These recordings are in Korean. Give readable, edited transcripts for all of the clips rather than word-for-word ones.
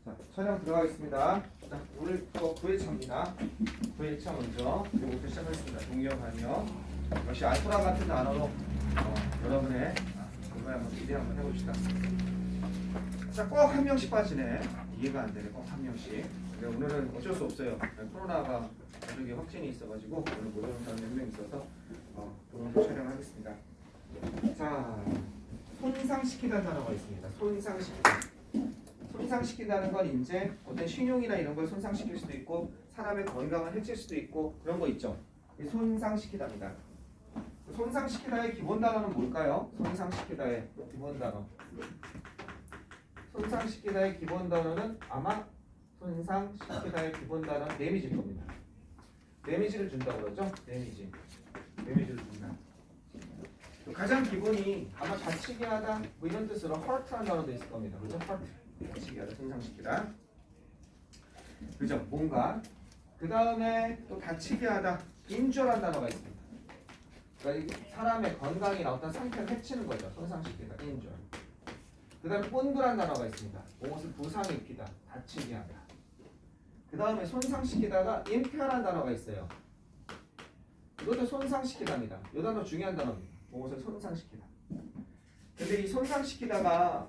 자, 촬영 들어가겠습니다. 자, 오늘 또 9회차입니다. 9회차 먼저 그리고부터 시작하겠습니다. 동기화 반영. 역시 알토란 같은 단어로 여러분의 공부에 한번 기대 한번 해봅시다. 자, 꼭 한 명씩 빠지네. 이해가 안 되네. 꼭 한 명씩. 근데 오늘은 어쩔 수 없어요. 코로나가 가족에 확진이 있어가지고 오늘 못 오는 사람 몇 명 있어서 오늘 촬영하겠습니다. 자, 손상시키다는 단어가 있습니다. 손상시키다. 손상시킨다는 건 이제 어떤 신용이나 이런 걸 손상시킬 수도 있고 사람의 건강을 해칠 수도 있고 그런 거 있죠. 손상시키다입니다. 손상시키다의 기본 단어는 뭘까요? 손상시키다의 기본 단어. 손상시키다의 기본 단어는 아마 손상시키다의 기본 단어는 데미지일 겁니다. 데미지를 준다고 그러죠? 데미지를 준다. 가장 기본이 아마 다치게 하다 뭐 이런 뜻으로 hurt라는 단어도 있을 겁니다. 그죠? hurt. 다치게 하다, 손상시키다. 그죠? 뭔가. 그 다음에 또 다치게 하다, injure라는 단어가 있습니다. 그러니까 사람의 건강이나 어떤 상태를 해치는 거죠. 손상시키다, injure. 그 다음에 꼰두라는 단어가 있습니다. 무엇을 부상입히다, 다치게 하다. 그 다음에 손상시키다가 impaire라는 단어가 있어요. 이것도 손상시키다입니다. 이 단어 중요한 단어입니다. 무엇을 손상시키다. 근데 이 손상시키다가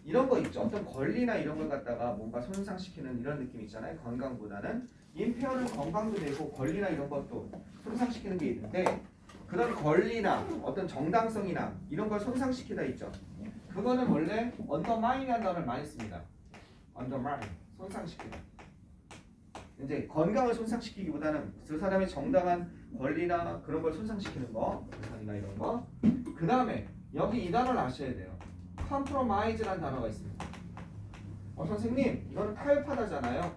이런 거 있죠. 어떤 권리나 이런 걸 갖다가 뭔가 손상시키는 이런 느낌 있잖아요. 건강보다는 임페어는 건강도 되고 권리나 이런 것도 손상시키는 게 있는데 그런 권리나 어떤 정당성이나 이런 걸 손상시키다 있죠. 그거는 원래 undermine이라는 단어를 많이 씁니다. undermine, 손상시키다. 이제 건강을 손상시키기보다는 그 사람의 정당한 권리나 그런 걸 손상시키는 거, 부상이나 이런 거. 그 다음에 여기 이 단어를 아셔야 돼요. compromise라는 단어가 있습니다. 선생님, 이거는 타협하다잖아요.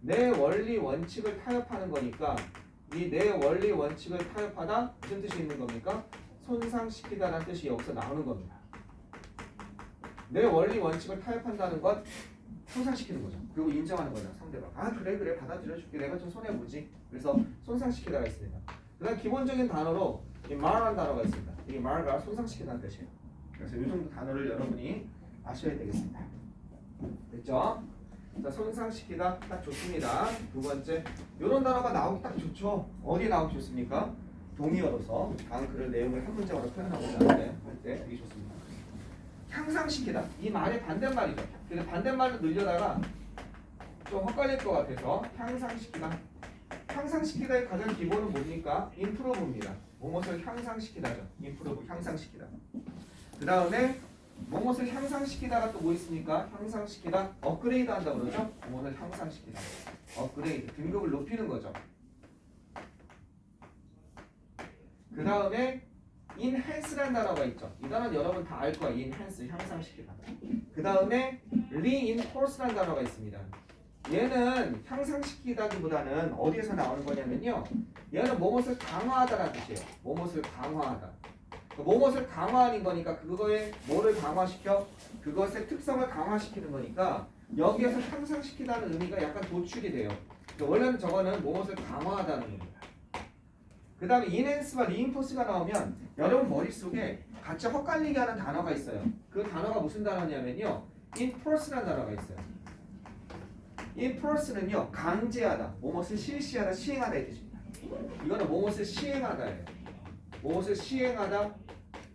내 원리 원칙을 타협하는 거니까 이 내 원리 원칙을 타협하다 무슨 뜻이 있는 겁니까? 손상시키다라는 뜻이 여기서 나오는 겁니다. 내 원리 원칙을 타협한다는 건 손상시키는 거죠. 그리고 인정하는 거죠. 상대방. 아 그래 받아들여줄게. 내가 좀 손해보지. 그래서 손상시키다가 있습니다. 그 다음 기본적인 단어로 이 mar라는 단어가 있습니다. 이 mar가 손상시키다는 뜻이에요. 그래서 이 정도 단어를 여러분이 아셔야 되겠습니다. 됐죠? 자, 손상시키다 딱 좋습니다. 두 번째, 이런 단어가 나오기 딱 좋죠. 어디 나오기 좋습니까? 동의어로서 글을 내용을 한 문장으로 표현하고자 할 때 되게 좋습니다. 향상시키다. 이 말의 반대말이죠. 근데 반대말로 늘려다가 좀 헛갈릴 것 같아서 향상시키다. 향상시키다의 가장 기본은 뭡니까? improve입니다. 무엇을 향상시키다죠. improve, 향상시키다. 그 다음에 무엇을 향상시키다가 또 뭐 있습니까? 향상시키다, 업그레이드 한다고 그러죠? 무엇을 향상시키다. 업그레이드, 등급을 높이는 거죠. 그 다음에 enhance라는 단어가 있죠. 이 단어는 여러분 다 알 거예요. enhance, 향상시키다. 그 다음에 reinforce라는 단어가 있습니다. 얘는 향상시키다기보다는 어디에서 나오는 거냐면요. 얘는 무엇을 강화하다라는 뜻이에요. 무엇을 강화하다. 무엇을 강화하는 거니까 그거에 뭐를 강화시켜? 그것의 특성을 강화시키는 거니까 여기에서 향상시키다는 의미가 약간 도출이 돼요. 원래는 저거는 무엇을 강화하다는 의미입니다. 그 다음에 enhance와 reinforce가 나오면 여러분 머릿속에 같이 헛갈리게 하는 단어가 있어요. 그 단어가 무슨 단어냐면요. enforce라는 단어가 있어요. enforce는요. 강제하다, 무엇을 실시하다, 시행하다 이 뜻입니다. 이거는 무엇을 시행하다예요. 무엇을 시행하다,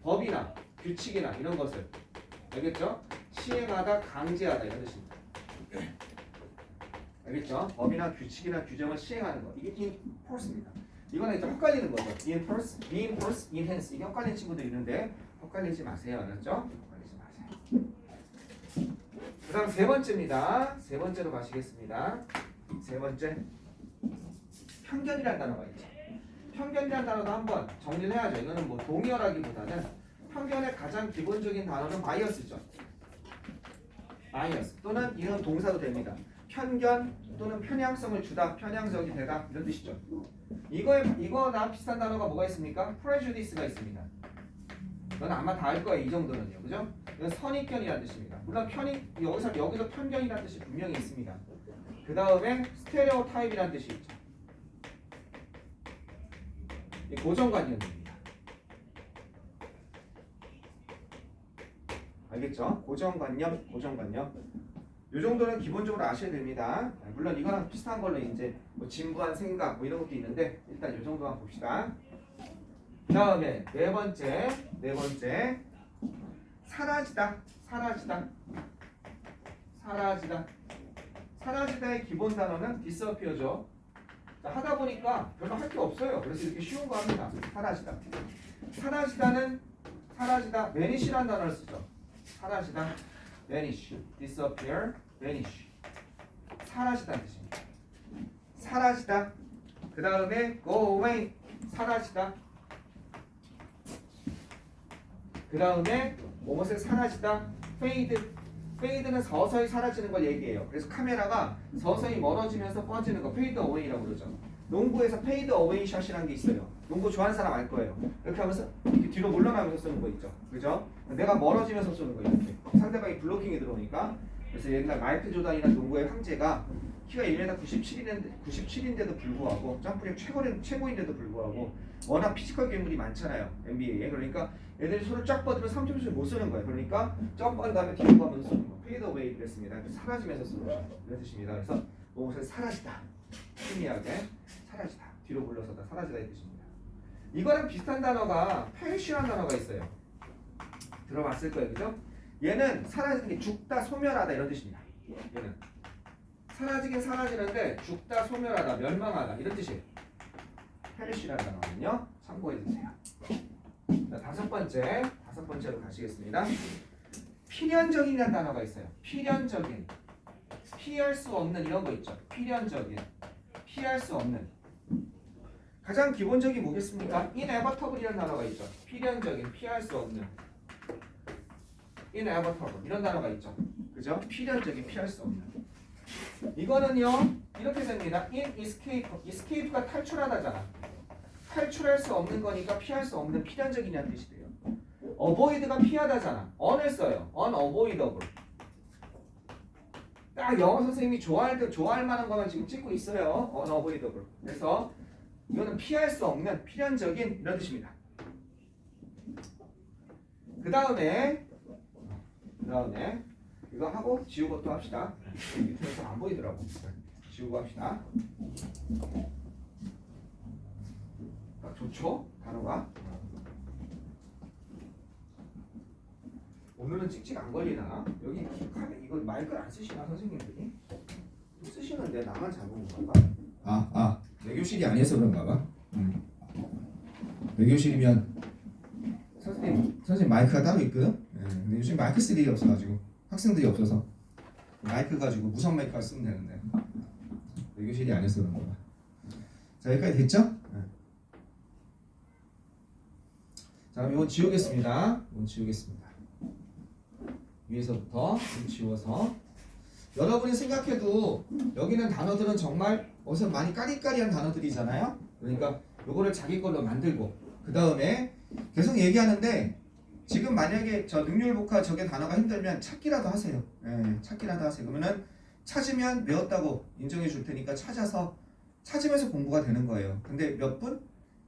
법이나 규칙이나 이런 것을 알겠죠? 시행하다, 강제하다 이런 뜻입니다. 알겠죠? 법이나 규칙이나 규정을 시행하는 거 이게 enforce입니다. 이거는 이제 헷갈리는 거죠. enforce, reinforce, enhance 이게 헷갈리는 친구들 있는데 헷갈리지 마세요. 알았죠? 헷갈리지 마세요. 그 다음 세 번째입니다. 세 번째로 가시겠습니다. 세 번째, 편견이라는 단어가 있죠. 편견이라는 단어도 한번 정리를 해야죠. 이거는 뭐 동의어라기보다는 편견의 가장 기본적인 단어는 바이어스죠. 바이어스 또는 이런 동사도 됩니다. 편견 또는 편향성을 주다, 편향적이 되다 이런 뜻이죠. 이거나 비슷한 단어가 뭐가 있습니까? prejudice가 있습니다. 이건 아마 다 알 거예요. 이 정도는요, 그죠? 이건 선입견이라는 뜻입니다. 물론 여기서 편견이라는 뜻이 분명히 있습니다. 그 다음에 스테레오타입이라는 뜻이 있죠. 고정관념입니다. 고정관념. 이 정도는 기본적으로 아셔야 됩니다. 물론 이거랑 비슷한 걸로 이제 뭐 진부한 생각 뭐 이런 것도 있는데 일단 이 정도만 봅시다. 그 다음에 네 번째 사라지다. 사라지다의 기본 단어는 disappear죠. 자, 하다 보니까 별로 할 게 없어요. 그래서 이렇게 쉬운 거 합니다. 사라지다 vanish라는 단어를 쓰죠. 사라지다 vanish, disappear, vanish. 사라지다는 뜻입니다. 사라지다. 그 다음에 go away, 사라지다. 그 다음에 무엇에 사라지다, fade. fade는 서서히 사라지는 걸 얘기해요. 그래서 카메라가 서서히 멀어지면서 꺼지는 거 fade away라고 그러죠. 농구에서 fade away 샷이라는 게 있어요. 농구 좋아하는 사람 알 거예요. 이렇게 하면서 이렇게 뒤로 물러나면서 쏘는 거 있죠. 그죠? 내가 멀어지면서 쏘는 거 이렇게. 상대방이 블로킹이 들어오니까. 그래서 옛날 마이클 조단이나 농구의 황제가 키가 1m 97인데도 불구하고 점프력 최고인데도 불구하고 워낙 피지컬 괴물이 많잖아요. NBA에. 그러니까 애들이 손을 쫙 뻗으면 3점슛을 못 쏘는 거예요. 그러니까 점프한 다음에 뒤로 가면서 쏘는 거. 페이드 어웨이 그랬습니다. 사라지면서 쏘는 거. 이런 뜻입니다. 그래서 무엇을 사라지다. 희미하게 사라지다. 뒤로 물러서다. 사라지다 이 뜻입니다. 이거랑 비슷한 단어가 페리시라는 단어가 있어요. 들어봤을 거예요. 그죠? 얘는 사라지는 게 죽다, 소멸하다 이런 뜻입니다. 얘는 사라지긴 사라지는데 죽다, 소멸하다, 멸망하다 이런 뜻이에요. 페리시라는 단어는요. 참고해 주세요. 자, 다섯 번째로 가시겠습니다. 필연적인이라는 단어가 있어요. 필연적인, 피할 수 없는 이런 거 있죠. 필연적인, 피할 수 없는. 가장 기본적인 뭐겠습니까? inevitable이라는 단어가 있죠. 필연적인, 피할 수 없는. inevitable 이런 단어가 있죠. 그죠? 필연적인, 피할 수 없는. 이거는요 이렇게 됩니다. escape가 탈출하다잖아. 탈출할 수 없는 거니까 피할 수 없는 필연적이냐는 뜻이 돼요. avoid가 피하다잖아. on을 써요. unavoidable. 딱 영어 선생님이 좋아할 만한 것만 지금 찍고 있어요. unavoidable. 그래서 이거는 피할 수 없는 필연적인 이런 뜻입니다. 그 다음에 이거 하고 지우고 또 합시다. 유튜브에서 안 보이더라고. 지우고 합시다. 좋죠? 단어가. 오늘은 찍찍 안 걸리나? 여기 이거 마이크를 안 쓰시나 선생님들이? 또 쓰시는데 나만 잡은 건가? 외교실이 아니어서 그런가 봐. 외교실이면 선생님 마이크가 따로 있거든. 근데 요즘 마이크 쓸 일이 없어가지고 학생들이 없어서 마이크 가지고 무선 마이크를 쓰면 되는데 외교실이 아니어서 그런가 봐. 자, 여기까지 됐죠? 자, 이건 지우겠습니다. 위에서부터 지워서 여러분이 생각해도 여기는 단어들은 정말 어디서 많이 까리까리한 단어들이잖아요. 그러니까 요거를 자기 걸로 만들고 그 다음에 계속 얘기하는데 지금 만약에 저 능률복화 저게 단어가 힘들면 찾기라도 하세요. 찾기라도 하세요. 그러면은 찾으면 외웠다고 인정해 줄 테니까 찾으면서 공부가 되는 거예요. 근데 몇 분?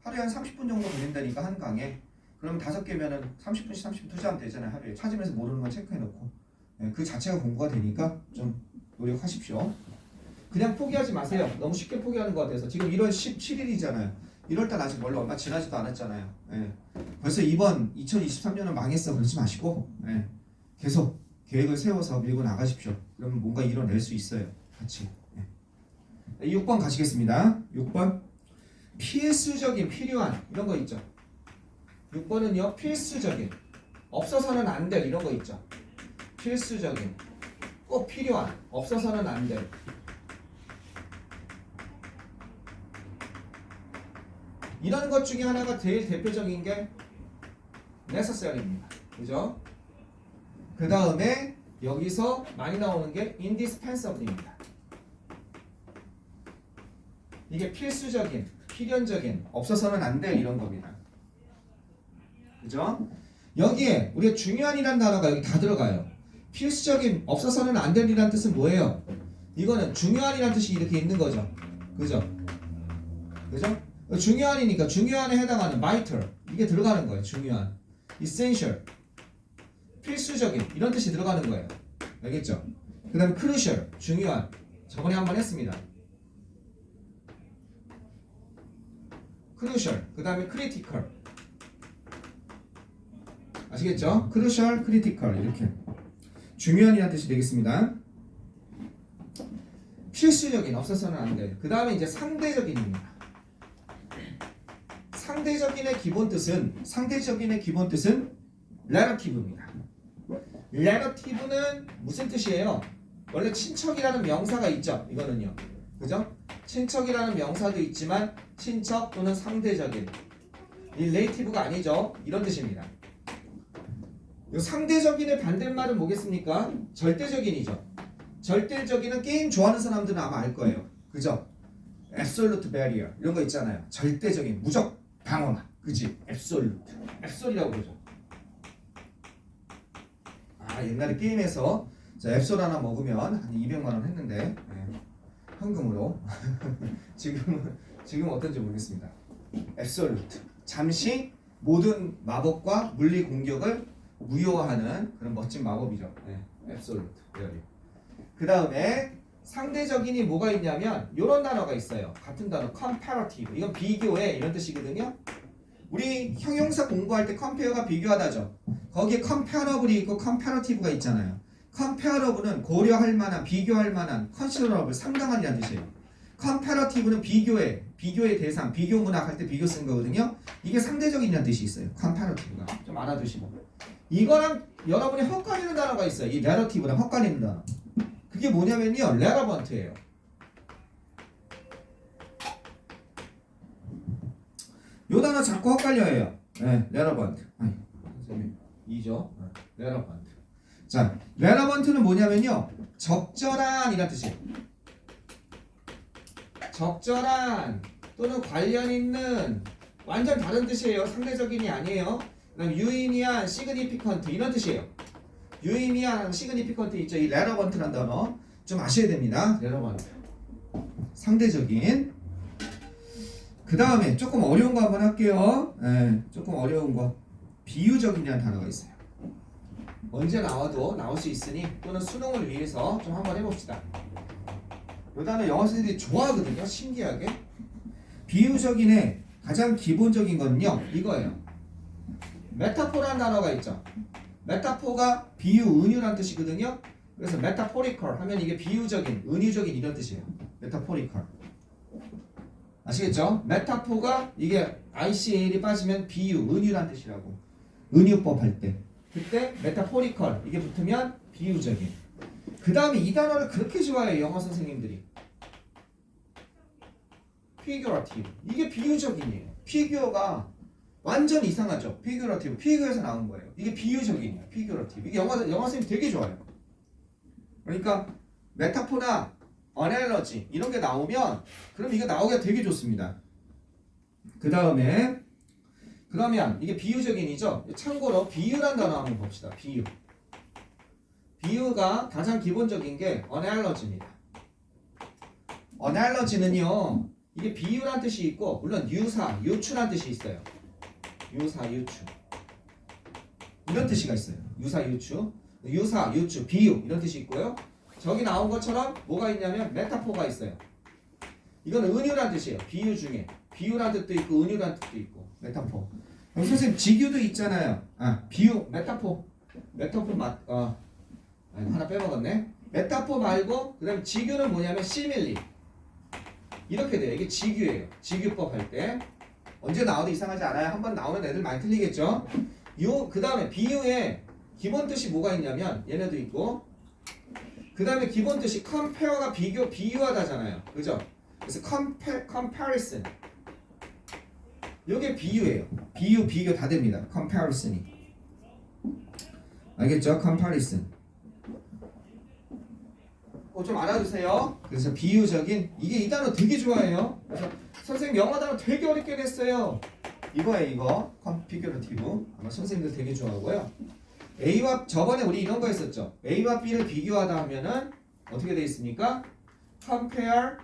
하루에 한 30분 정도 걸린다니까 한 강에. 그럼 5개면은 30분씩 30분 투자하면 되잖아요. 하루에. 찾으면서 모르는 건 체크해 놓고. 그 자체가 공부가 되니까 좀 노력하십시오. 그냥 포기하지 마세요. 너무 쉽게 포기하는 것 같아서. 지금 1월 17일이잖아요. 1월달 아직 얼마 지나지도 않았잖아요. 벌써 이번 2023년은 망했어 그러지 마시고 계속 계획을 세워서 밀고 나가십시오. 그러면 뭔가 이뤄낼 수 있어요. 같이. 6번 가시겠습니다. 6번 필수적인, 필요한 이런 거 있죠. 6번은요 필수적인, 없어서는 안 될 이런 거 있죠. 필수적인, 꼭 필요한, 없어서는 안 될. 이런 것 중에 하나가 제일 대표적인 게 necessary입니다. 그죠? 그 다음에 여기서 많이 나오는 게 indispensable입니다. 이게 필수적인, 필연적인, 없어서는 안 될 이런 겁니다. 그죠? 여기에 우리가 중요한이라는 단어가 여기 다 들어가요. 필수적인, 없어서는 안 될 이라는 뜻은 뭐예요? 이거는 중요한이라는 뜻이 이렇게 있는 거죠. 그죠? 그죠? 중요한이니까 중요한에 해당하는 vital 이게 들어가는 거예요. 중요한, essential, 필수적인 이런 뜻이 들어가는 거예요. 알겠죠? 그 다음에 crucial, 중요한. 저번에 한번 했습니다. crucial, 그 다음에 critical. 아시겠죠? crucial, critical 이렇게 중요한이라는 뜻이 되겠습니다. 필수적인, 없어서는 안 돼. 그 다음에 이제 상대적인입니다. 상대적인의 기본 뜻은 relative입니다. relative는 무슨 뜻이에요? 원래 친척이라는 명사가 있죠. 이거는요. 그죠? 친척이라는 명사도 있지만 친척 또는 상대적인 relative가 아니죠. 이런 뜻입니다. 이 상대적인의 반대말은 뭐겠습니까? 절대적인이죠. 절대적인은 게임 좋아하는 사람들은 아마 알 거예요. 그죠? absolute barrier 이런 거 있잖아요. 절대적인 무적 방어막. 그지? 앱솔이라고 그러죠. 아, 옛날에 게임에서 앱솔 하나 먹으면 한 200만 원 했는데 현금으로 지금 어떤지 모르겠습니다. 앱솔루트. 잠시 모든 마법과 물리 공격을 무효화하는 그런 멋진 마법이죠. 앱솔루트. 그 다음에 상대적인이 뭐가 있냐면 이런 단어가 있어요. 같은 단어 comparative. 이건 비교해 이런 뜻이거든요. 우리 형용사 공부할 때 compare가 비교하다죠. 거기에 comparable이 있고 comparative가 있잖아요. comparable는 고려할 만한, 비교할 만한, considerable, 상당한이라는 뜻이에요. comparative는 비교해, 비교의 대상, 비교 문학 할 때 비교 쓴 거거든요. 이게 상대적인이라는 뜻이 있어요. comparative가 좀 알아두시고. 이거랑 여러분이 헛갈리는 단어가 있어요. 이 relative랑 헛갈리는 단어. 그게 뭐냐면요, relevant예요. 요 단어 자꾸 헷갈려요. relevant. 선생님, 2죠. relevant. 자, relevant는 뭐냐면요, 적절한 이란 뜻이에요. 적절한 또는 관련 있는 완전 다른 뜻이에요. 상대적인이 아니에요. 그다음 유의미한, significant 이런 뜻이에요. 유의미한, significant 있죠. 이 relevant라는 단어 좀 아셔야 됩니다. relevant. 상대적인. 그 다음에 조금 어려운 거 한번 할게요. 조금 어려운 거. 비유적인이라는 단어가 있어요. 언제 나와도 나올 수 있으니 또는 수능을 위해서 좀 한번 해봅시다. 이 단어 영어 선생님들이 좋아하거든요. 신기하게. 비유적인의 가장 기본적인 거는요, 이거예요. 메타포라는 단어가 있죠. 메타포가 비유, 은유라는 뜻이거든요. 그래서 metaphorical 하면 이게 비유적인, 은유적인 이런 뜻이에요. metaphorical. 아시겠죠? 메타포가 이게 ICAL이 빠지면 비유, 은유란 뜻이라고. 은유법 할 때. 그때 metaphorical 이게 붙으면 비유적인. 그 다음에 이 단어를 그렇게 좋아해요. 영어 선생님들이. figurative. 이게 비유적인이에요. 피규어가 완전 이상하죠. figurative. 피규어에서 나온 거예요. 이게 비유적인이에요. figurative. 이게 영어 선생님 되게 좋아요. 그러니까 메타포나 어널러지 이런 게 나오면 그럼 이거 나오기가 되게 좋습니다. 그 다음에 그러면 이게 비유적인이죠. 참고로 비유란 단어 한번 봅시다. 비유. 비유가 가장 기본적인 게 어널러지입니다. 어널러지는요, 이게 비유란 뜻이 있고 물론 유사, 유추란 뜻이 있어요. 유사, 유추 이런 뜻이 있어요. 유사, 유추, 유사, 유추, 비유 이런 뜻이 있고요. 저기 나온 것처럼 뭐가 있냐면 메타포가 있어요. 이건 은유란 뜻이에요. 비유 중에 비유란 뜻도 있고 은유란 뜻도 있고 메타포. 선생님 직유도 있잖아요. 비유, 메타포 하나 빼먹었네. 메타포 말고 그다음 직유는 뭐냐면 시밀리 이렇게 돼요. 이게 직유예요. 직유법 할 때 언제 나와도 이상하지 않아요. 한번 나오면 애들 많이 틀리겠죠. 그 다음에 비유의 기본 뜻이 뭐가 있냐면 얘네도 있고. 그 다음에 기본 뜻이 compare가 비유하다잖아요. 그죠? 그래서 comparison. 이게 비유예요. 비교 다 됩니다. comparison이. 알겠죠? comparison. 좀 알아두세요. 그래서 비유적인, 이게 이 단어 되게 좋아해요. 그래서 선생님 영어 단어 되게 어렵게 냈어요. 이거예요, 이거. comparative. 아마 선생님들 되게 좋아하고요. A와 저번에 우리 이런 거 했었죠. A와 B를 비교하다 하면은 어떻게 돼 있습니까? compare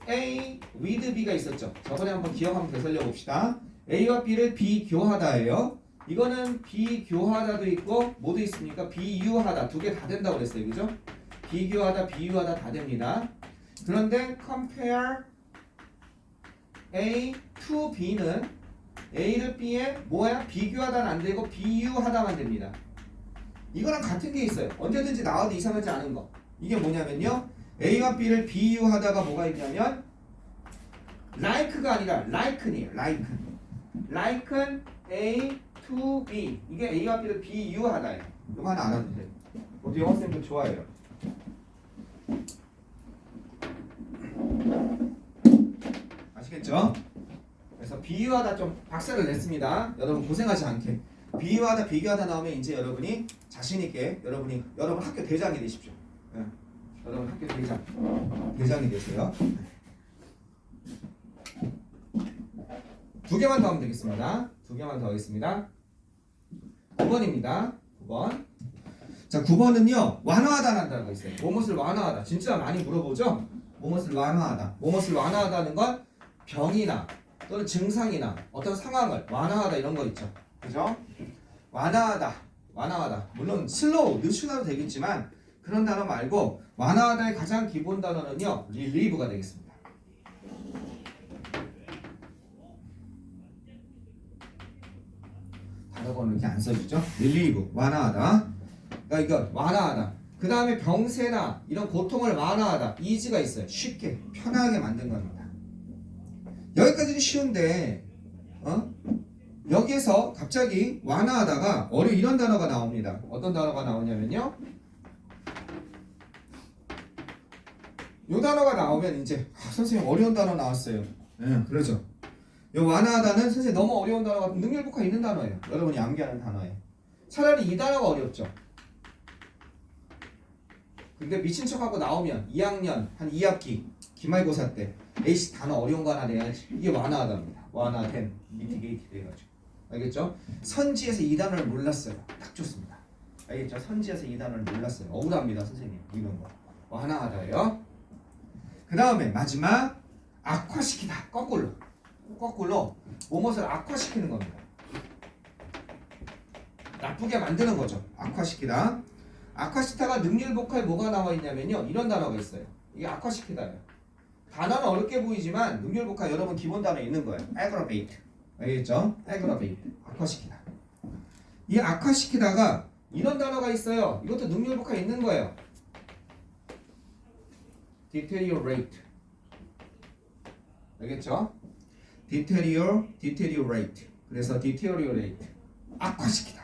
A with B가 있었죠. 저번에 한번 기억 한번 되살려 봅시다. A와 B를 비교하다예요. 이거는 비교하다도 있고 뭐도 있습니까? 비유하다 두 개 다 된다고 그랬어요. 그죠? 비교하다, 비유하다 다 됩니다. 그런데 compare A to B는 A를 B에 뭐야? 비교하다는 안 되고 비유하다만 됩니다. 이거랑 같은 게 있어요. 언제든지 나와도 이상하지 않은 거. 이게 뭐냐면요. A와 B를 비유하다가 뭐가 있냐면 like가 아니라 liken이에요. liken A to B. 이게 A와 B를 비유하다예요. 이거 하나 알아도 돼요. 우리 영어쌤들 좋아해요. 아시겠죠? 그래서 비유하다 좀 박살을 냈습니다. 여러분 고생하지 않게. 비유하다, 비교하다 나오면 이제 여러분이 자신있게 여러분 학교 대장이 되십시오. 네. 여러분 학교 대장이 되세요. 두 개만 더 하면 되겠습니다. 두 개만 더 하겠습니다. 9번입니다. 9번. 자, 9번은요. 완화하다라는 단어가 있어요. 무엇을 완화하다. 진짜 많이 물어보죠? 무엇을 완화하다. 무엇을 완화하다는 건 병이나 또는 증상이나 어떤 상황을 완화하다 이런 거 있죠. 그죠? 완화하다. 물론 슬로우, 느슨화도 되겠지만 그런 단어 말고 완화하다의 가장 기본 단어는요. relieve가 되겠습니다. 단어번호 이렇게 안 써주죠? relieve, 완화하다. 그러니까 이거 완화하다. 그 다음에 병세나 이런 고통을 완화하다. easy가 있어요. 쉽게, 편하게 만든 겁니다. 여기까지는 쉬운데 여기에서 갑자기 완화하다가 이런 단어가 나옵니다. 어떤 단어가 나오냐면요. 이 단어가 나오면 이제 선생님 어려운 단어 나왔어요. 네, 그렇죠. 이 완화하다는 선생님 너무 어려운 단어가 능률복화 있는 단어예요. 여러분이 암기하는 단어예요. 차라리 이 단어가 어렵죠. 근데 미친 척하고 나오면 2학년 한 2학기 기말고사 때 에이씨 단어 어려운 거 하나 내야지. 이게 완화하다입니다. 완화된 미티게이트 돼가지고. 알겠죠? 선지에서 이 단어를 몰랐어요. 딱 좋습니다. 알겠죠? 선지에서 이 단어를 몰랐어요. 억울합니다 선생님. 이런 거 완화하다예요. 그 다음에 마지막 악화시키다. 거꾸로 무엇을 악화시키는 겁니다. 나쁘게 만드는 거죠. 악화시키다. 악화시키다가 능률복화에 뭐가 나와 있냐면요. 이런 단어가 있어요. 이게 악화시키다예요. 단어는 어렵게 보이지만 능률복화 여러분 기본 단어에 있는 거예요. aggravate. 알겠죠? aggravate. 악화시키다. 이 악화시키다가 이런 단어가 있어요. 이것도 능률복화에 있는 거예요. deteriorate. 알겠죠? deteriorate. 그래서 deteriorate. 악화시키다.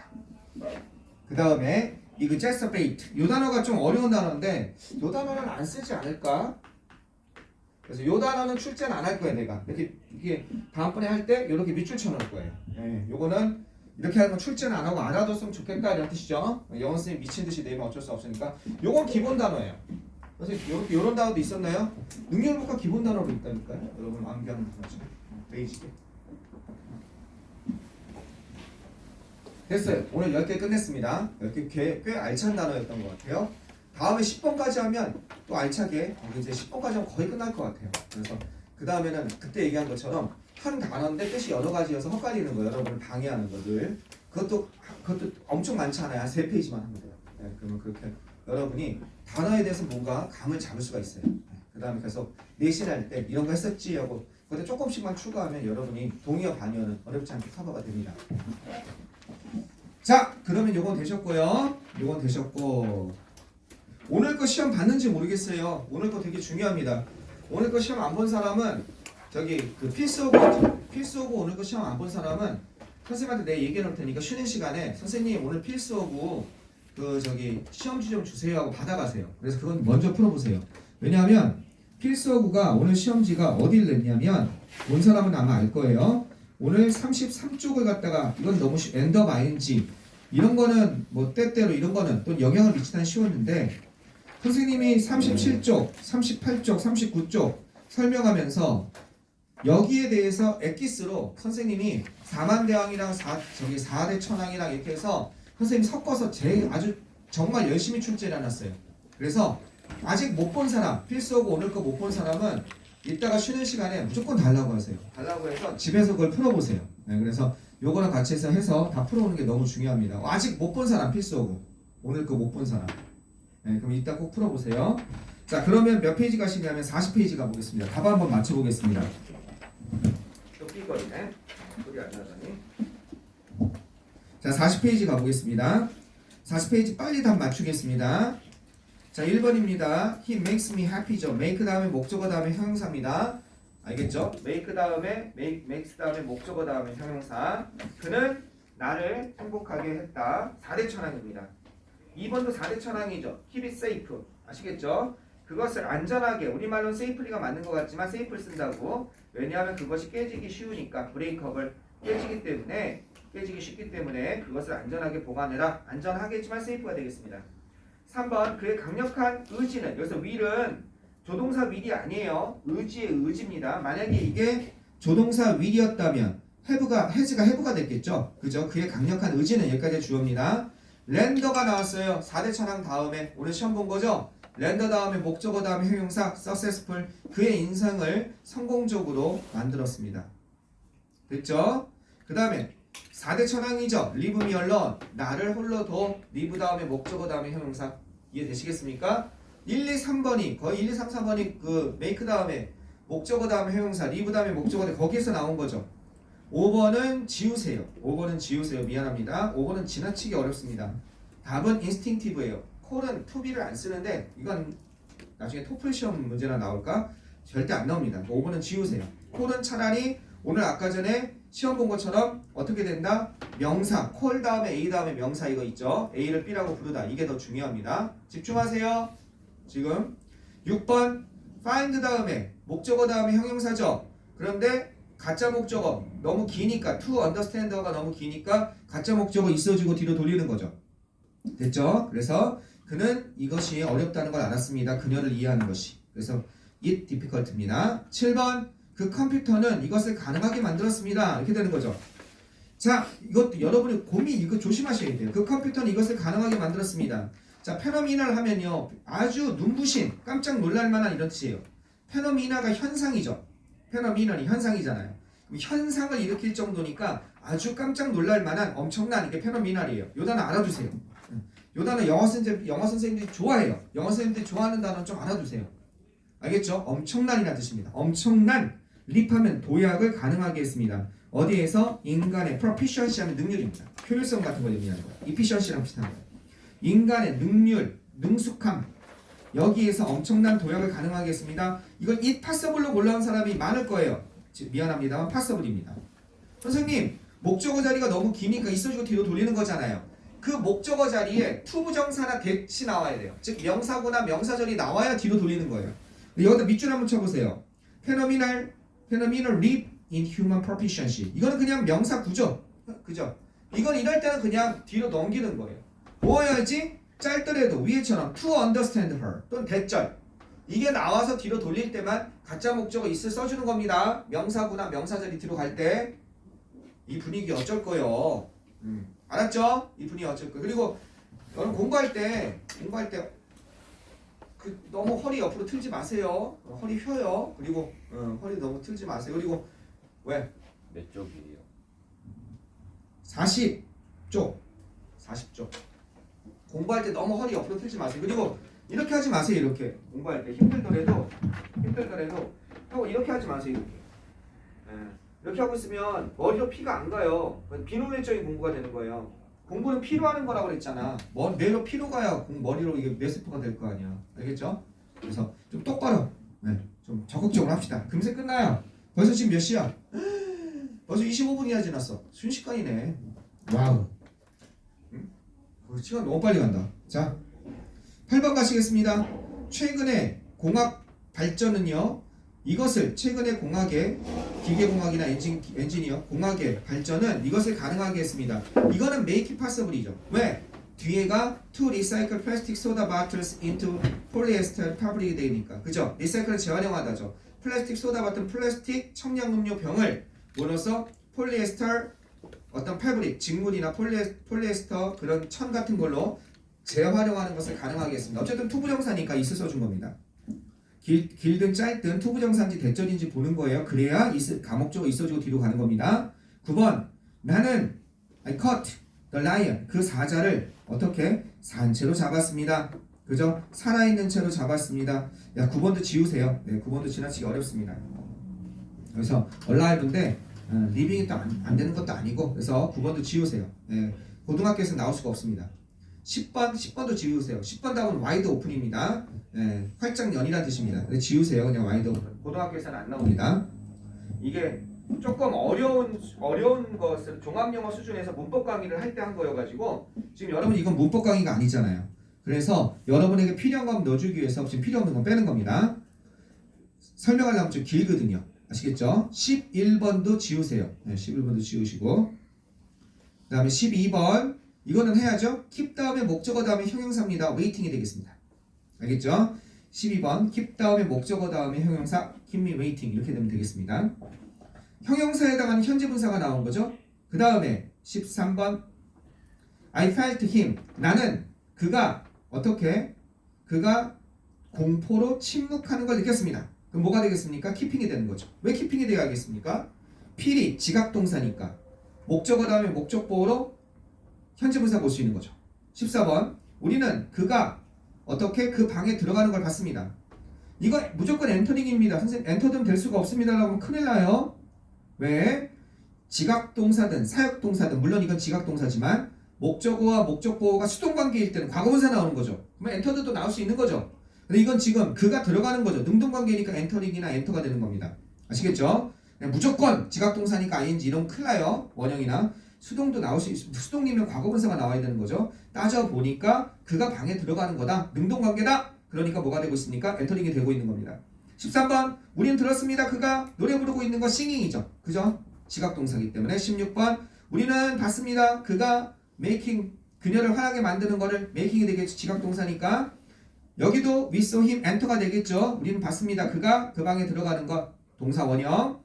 그 다음에 exacerbate. 이 단어가 좀 어려운 단어인데 이 단어는 안 쓰지 않을까? 그래서 이 단어는 출제는 안 할 거예요. 내가 이게 다음번에 할 때 이렇게 밑줄 쳐놓을 거예요. 네, 요거는 이렇게 하면 출제는 안 하고 알아뒀으면 좋겠다 이런 뜻이죠. 영어 선생님 미친 듯이 내면 어쩔 수 없으니까 요건 기본 단어예요. 그래서 이런 단어도 있었나요? 능률복화 기본 단어로 있다니까요. 여러분 암기하는 거죠. 베이직에. 됐어요. 오늘 10개 끝냈습니다. 10개 꽤 알찬 단어였던 것 같아요. 다음에 10번까지 하면 또 알차게 이제 10번까지 하면 거의 끝날 것 같아요. 그래서 그 다음에는 그때 얘기한 것처럼 한 단어인데 뜻이 여러 가지여서 헷갈리는 거예요. 여러분을 방해하는 것들. 그것도 엄청 많잖아요. 한 3페이지만 하면 돼요. 네, 그러면 그렇게 여러분이 단어에 대해서 뭔가 감을 잡을 수가 있어요. 네, 그 다음에 계속 내신할 때 이런 거 했었지 하고 그때 조금씩만 추가하면 여러분이 동의어 반의어는 어렵지 않게 커버가 됩니다. 자, 그러면 요건 되셨고요. 요건 되셨고 오늘 거 시험 봤는지 모르겠어요. 오늘 거 되게 중요합니다. 오늘 거 시험 안 본 사람은 저기 그 필수오고 오늘 거 시험 안 본 사람은 선생님한테 내 얘기해 놓을 테니까 쉬는 시간에 선생님 오늘 필수오고 그 저기 시험지 좀 주세요 하고 받아가세요. 그래서 그건 먼저 풀어보세요. 왜냐하면 필수오구가 오늘 시험지가 어디를 냈냐면 본 사람은 아마 알 거예요. 오늘 33쪽을 갖다가 이건 너무 엔더 마인지 이런 거는 뭐 때때로 이런 거는 또 영향을 미치다는 쉬웠는데 선생님이 37쪽, 38쪽, 39쪽 설명하면서 여기에 대해서 엑기스로 선생님이 4만대왕이랑 4대 천왕이랑 이렇게 해서 선생님 섞어서 아주 정말 열심히 출제를 해놨어요. 그래서 아직 못 본 사람, 필수하고 오늘 거 못 본 사람은 이따가 쉬는 시간에 무조건 달라고 하세요. 달라고 해서 집에서 그걸 풀어보세요. 네, 그래서 요거랑 같이 해서 다 풀어오는 게 너무 중요합니다. 아직 못 본 사람 필수고 오늘 거 못 본 사람. 네, 그럼 이따 꼭 풀어보세요. 자, 그러면 몇 페이지 가시냐면 40페이지 가보겠습니다. 답 한번 맞춰보겠습니다. 또 삐거리네. 소리 안 나더니. 자, 40페이지 가보겠습니다. 40페이지 빨리 답 맞추겠습니다. 자, 1번입니다. He makes me happy죠. make 다음에 목적어 다음에 형용사입니다. 알겠죠? make 다음에 makes 다음에 목적어 다음에 형용사. 그는 나를 행복하게 했다. 4대 천왕입니다. 2번도 4대 천왕이죠. keep it safe. 아시겠죠? 그것을 안전하게, 우리말로는 safely가 맞는 것 같지만 safe를 쓴다고. 왜냐하면 그것이 깨지기 쉬우니까, 브레이크업을 깨지기 쉽기 때문에 그것을 안전하게 보관해라. 안전하겠지만 safe가 되겠습니다. 3번, 그의 강력한 의지는, 여기서 will은 조동사 will이 아니에요. 의지의 의지입니다. 만약에 이게 조동사 will이었다면 has가 have가 됐겠죠. 그죠? 그의 강력한 의지는 여기까지 주어입니다. 랜더가 나왔어요. 4대 천왕 다음에 오늘 시험 본 거죠? 랜더 다음에 목적어 다음에 형용사 successful. 그의 인생을 성공적으로 만들었습니다. 됐죠? 그 다음에 4대 천왕이죠. leave me alone. 나를 홀로 둬. leave 다음에 목적어 다음에 형용사. 이해되시겠습니까? 1, 2, 3번이 거의 1, 2, 3, 4번이 그 make 다음에 목적어 다음에 형용사, leave 다음에 목적어 다음에 거기에서 나온 거죠. 5번은 지우세요. 5번은 지우세요. 미안합니다. 5번은 지나치기 어렵습니다. 답은 instinctive예요. 콜은 to be를 안 쓰는데 이건 나중에 토플 시험 문제나 나올까? 절대 안 나옵니다. 5번은 지우세요. 콜은 차라리 오늘 아까 전에 시험 본 것처럼 어떻게 된다? 명사, 콜 다음에 A 다음에 명사 이거 있죠? A를 B라고 부르다. 이게 더 중요합니다. 집중하세요. 지금 6번 find 다음에 목적어 다음에 형용사죠. 그런데 가짜 목적어 너무 기니까 to understand가 너무 기니까 가짜 목적어 있어지고 뒤로 돌리는 거죠. 됐죠? 그래서 그는 이것이 어렵다는 걸 알았습니다. 그녀를 이해하는 것이. 그래서 it difficult입니다. 7번 그 컴퓨터는 이것을 가능하게 만들었습니다. 이렇게 되는 거죠. 자, 이것도 여러분이 이거 조심하셔야 돼요. 그 컴퓨터는 이것을 가능하게 만들었습니다. 자, 페노미널 하면요. 아주 눈부신, 깜짝 놀랄 만한 이런 뜻이에요. 페노미나가 현상이죠. 페노미널이 현상이잖아요. 현상을 일으킬 정도니까 아주 깜짝 놀랄 만한 엄청난 이게 페노미널이에요. 요 단어 알아두세요. 요 단어 영어 선생님들이 좋아해요. 영어 선생님들이 좋아하는 단어 좀 알아두세요. 알겠죠? 엄청난이라는 뜻입니다. 엄청난 립하면 도약을 가능하게 했습니다. 어디에서? 인간의 proficiency 하면 능률입니다. 효율성 같은 걸 의미하는 거예요. efficiency랑 비슷한 거예요. 인간의 능률, 능숙함 여기에서 엄청난 도약을 가능하게 했습니다. 이걸 it possible로 골라온 사람이 많을 거예요. 미안합니다만 possible입니다. 선생님 목적어 자리가 너무 기니까 있어주고 뒤로 돌리는 거잖아요. 그 목적어 자리에 to 부정사나 that이 나와야 돼요. 즉 명사구나 명사절이 나와야 뒤로 돌리는 거예요. 여기다 밑줄 한번 쳐보세요. phenomenal leap in human proficiency. 이거는 그냥 명사 구조. 그죠? 이건 이럴 때는 그냥 뒤로 넘기는 거예요. 뭐 해야지? 짧더라도 위에처럼 to understand her 또는 대절. 이게 나와서 뒤로 돌릴 때만 가짜 목적어 있을 써주는 겁니다. 명사구나 명사절이 뒤로 갈 때 이 분위기 어쩔 거요. 알았죠? 이 분위기 어쩔 거요. 그리고 여러분 공부할 때 그 너무 허리 옆으로 틀지 마세요. 허리 휘어요. 그리고 허리 너무 틀지 마세요. 그리고 왜? 몇 쪽이에요? 40쪽. 공부할 때 너무 허리 옆으로 틀지 마세요. 그리고 이렇게 하지 마세요. 이렇게 공부할 때 힘들더라도 하고 이렇게 하지 마세요. 이렇게 하고 있으면 머리로 피가 안 가요. 비효율적인 공부가 되는 거예요. 공부는 피로 하는 거라고 그랬잖아. 뇌로 피로 가야 머리로 이게 뇌세포가 될 거 아니야. 알겠죠? 그래서 좀 똑바로, 좀 적극적으로 합시다. 금세 끝나요. 벌써 지금 몇 시야? 벌써 25분이나 지났어. 순식간이네. 와우. 시간 너무 빨리 간다. 자, 8번 가시겠습니다. 최근에 공학 발전은요. 이것을 최근에 공학의 기계공학이나 엔지니어 공학의 발전은 이것을 가능하게 했습니다. 이거는 make possible이죠. 왜? 뒤에가 to recycle plastic soda bottles into polyester fabric 되니까. 그죠? 리사이클을 재활용하다죠. 플라스틱 소다 같은 플라스틱 청량음료 병을 뭐로써 폴리에스터 어떤 패브릭, 직물이나 폴리에스터 그런 천 같은 걸로 재활용하는 것을 가능하게 했습니다. 어쨌든 투부정사니까 있을 써준 겁니다. 길든 짧든 투부정사인지 대절인지 보는 거예요. 그래야 가목적으로 있어주고 뒤로 가는 겁니다. 9번 나는 I caught the lion. 그 사자를 어떻게? 산채로 잡았습니다. 그죠? 살아있는 채로 잡았습니다. 야, 9번도 지우세요. 네, 9번도 지나치기 어렵습니다. 그래서 alive인데 living이 또 안 되는 것도 아니고 그래서 9번도 지우세요. 네, 고등학교에서 나올 수가 없습니다. 10번도 지우세요. 10번 답은 wide open입니다. 네, 활짝 연이라는 뜻입니다. 근데 지우세요. 그냥 wide open. 고등학교에서는 안 나옵니다. 이게 조금 어려운 것을 종합영어 수준에서 문법 강의를 할 때 한 거여가지고 지금 여러분 이건 문법 강의가 아니잖아요. 그래서 여러분에게 필요한 거 넣어주기 위해서 지금 필요 없는 건 빼는 겁니다. 설명하려면 좀 길거든요. 아시겠죠? 11번도 지우세요. 네, 11번도 지우시고 그 다음에 12번 이거는 해야죠. keep 다음에 목적어 다음에 형용사입니다. waiting이 되겠습니다. 알겠죠? 12번 keep 다음에 목적어 다음에 형용사 keep me waiting 이렇게 되면 되겠습니다. 형용사에 해당하는 현재 분사가 나온 거죠. 그 다음에 13번 I felt him. 나는 그가 어떻게? 그가 공포로 침묵하는 걸 느꼈습니다. 그럼 뭐가 되겠습니까? 키핑이 되는 거죠. 왜 키핑이 되어야겠습니까? 필이 지각동사니까 목적어 다음에 목적보호로 현재 분사 볼 수 있는 거죠. 14번 우리는 그가 어떻게 그 방에 들어가는 걸 봤습니다. 이거 무조건 엔터링입니다. 선생님 엔터든 될 수가 없습니다 라고 하면 큰일 나요. 왜? 지각동사든 사역동사든 물론 이건 지각동사지만 목적어와 목적보호가 수동관계일 때는 과거분사 나오는 거죠. 그러면 엔터드도 나올 수 있는 거죠. 근데 이건 지금 그가 들어가는 거죠. 능동관계니까 엔터링이나 엔터가 되는 겁니다. 아시겠죠? 무조건 지각동사니까 ing 이런 큰일 나요. 원형이나 수동도 나올 수 있습니다. 수동이면 과거분사가 나와야 되는 거죠. 따져보니까 그가 방에 들어가는 거다. 능동관계다. 그러니까 뭐가 되고 있습니까? 엔터링이 되고 있는 겁니다. 13번 우린 들었습니다. 그가 노래 부르고 있는 거 싱잉이죠. 그죠? 지각동사이기 때문에 16번 우리는 봤습니다. 그가 making 그녀를 화나게 만드는 거를 making이 되겠죠. 지각동사니까 여기도 we saw him enter가 되겠죠. 우리는 봤습니다. 그가 그 방에 들어가는 것 동사 원형.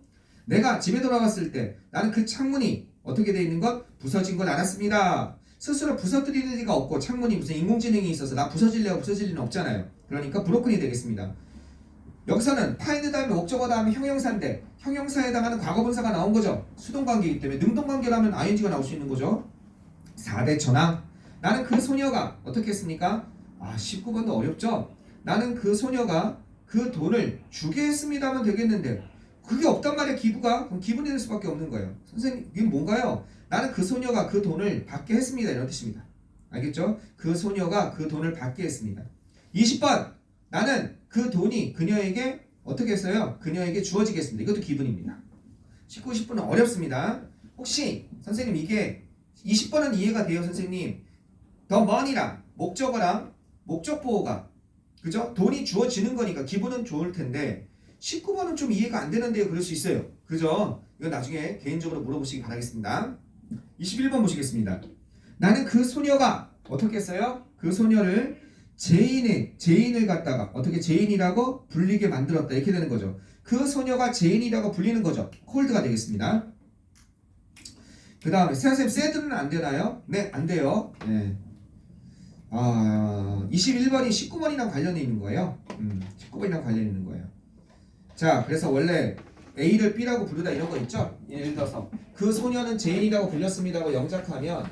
내가 집에 돌아갔을 때 나는 그 창문이 어떻게 돼 있는 것 부서진 걸 알았습니다. 스스로 부서뜨릴 리가 없고 창문이 무슨 인공지능이 있어서 나 부서질래요 부서질 리는 없잖아요. 그러니까 브로큰이 되겠습니다. 여기서는 find 다음에 목적어 다음에 형용사인데 형용사에 해당하는 과거분사가 나온 거죠. 수동관계이기 때문에 능동관계라면 ing가 나올 수 있는 거죠. 4대 전항 나는 그 소녀가 어떻게 했습니까? 19번도 어렵죠? 나는 그 소녀가 그 돈을 주게 했습니다 하면 되겠는데 그게 없단 말이야 기부가. 그럼 기분이 될 수밖에 없는 거예요. 선생님 이게 뭔가요? 나는 그 소녀가 그 돈을 받게 했습니다 이런 뜻입니다. 알겠죠? 그 소녀가 그 돈을 받게 했습니다. 20번 나는 그 돈이 그녀에게 어떻게 했어요? 그녀에게 주어지겠습니다. 이것도 기분입니다. 19, 20번은 어렵습니다. 혹시 선생님 이게 20번은 이해가 돼요 선생님? the money랑 목적어랑 목적보호가 그죠? 돈이 주어지는 거니까 기분은 좋을 텐데 19번은 좀 이해가 안 되는데요. 그럴 수 있어요. 그죠? 이건 나중에 개인적으로 물어보시기 바라겠습니다. 21번 보시겠습니다. 나는 그 소녀가 어떻게 했어요? 그 소녀를 제인을 갖다가 어떻게 제인이라고 불리게 만들었다 이렇게 되는 거죠. 그 소녀가 제인이라고 불리는 거죠. 콜드가 되겠습니다. 그 다음에 선생님 said는 안 되나요? 네, 안 돼요. 네. 21번이 19번이랑 관련이 있는 거예요. 19번이랑 관련이 있는 거예요. 자, 그래서 원래 A를 B라고 부르다 이런 거 있죠? 예를 들어서 그 소녀는 제인이라고 불렸습니다고 영작하면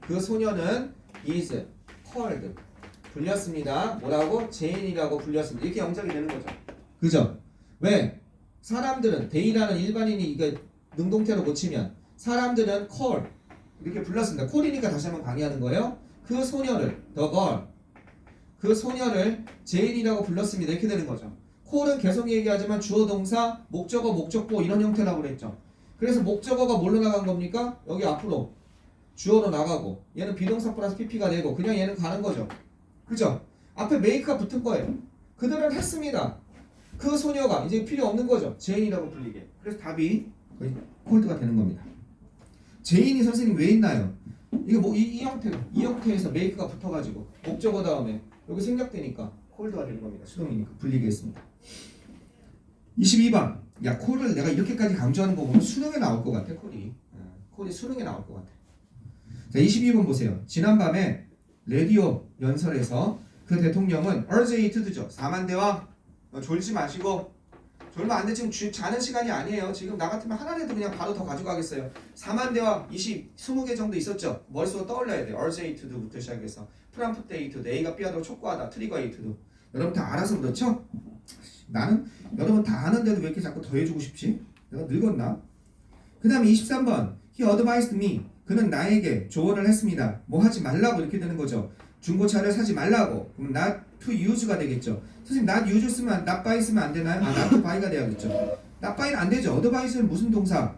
그 소녀는 is called 불렸습니다. 뭐라고? 제인이라고 불렸습니다. 이렇게 영작이 되는 거죠. 그죠? 왜? 사람들은 데이라는 일반인이 이게 능동태로 고치면 사람들은 call 이렇게 불렀습니다. 콜이니까 다시 한번 강의하는 거예요. 그 소녀를 the girl 그 소녀를 제인이라고 불렀습니다. 이렇게 되는 거죠. 콜은 계속 얘기하지만 주어 동사 목적어 목적보 이런 형태라고 그랬죠. 그래서 목적어가 뭘로 나간 겁니까? 여기 앞으로 주어로 나가고 얘는 비동사 플러스 pp가 되고 그냥 얘는 가는 거죠. 그죠? 앞에 make가 붙은 거예요. 그들은 했습니다. 그 소녀가 이제 필요 없는 거죠. 제인이라고 불리게. 그래서 답이 거의 콜드가 되는 겁니다. 제인이 선생님 왜 있나요? 이게 뭐 이 형태에서 make가 붙어가지고 목적어 다음에 여기 생략되니까 콜드가 되는 겁니다. 수동이니까 불리게 했습니다. 22번 야 콜을 내가 이렇게까지 강조하는 거 보면 수능에 나올 것 같아. 콜이 수능에 나올 것 같아. 자 22번 보세요. 지난밤에 라디오 연설에서 그 대통령은 urge it to죠. 사만대와 졸지 마시고 얼마 안 돼. 지금 자는 시간이 아니에요. 지금 나 같으면 하나라도 그냥 바로 더 가져가겠어요. 4만 대와 20개 정도 있었죠. 머릿속으로 떠올려야 돼요. 얼스 에이투드부터 시작해서 프람프트 에이투드, A가 B하고 촉구하다, 트리거 에이투드. 여러분 다 알아서 그렇죠? 나는 여러분 다 아는데도 왜 이렇게 자꾸 더 해주고 싶지? 내가 늙었나? 그 다음에 23번 He advised me. 그는 나에게 조언을 했습니다. 뭐 하지 말라고 이렇게 되는 거죠. 중고차를 사지 말라고. 그럼 not to use가 되겠죠. 선생님 not use 쓰면 not buy 쓰면 안 되나요? not to buy가 돼야겠죠. not buy는 안 되죠. advise는 무슨 동사?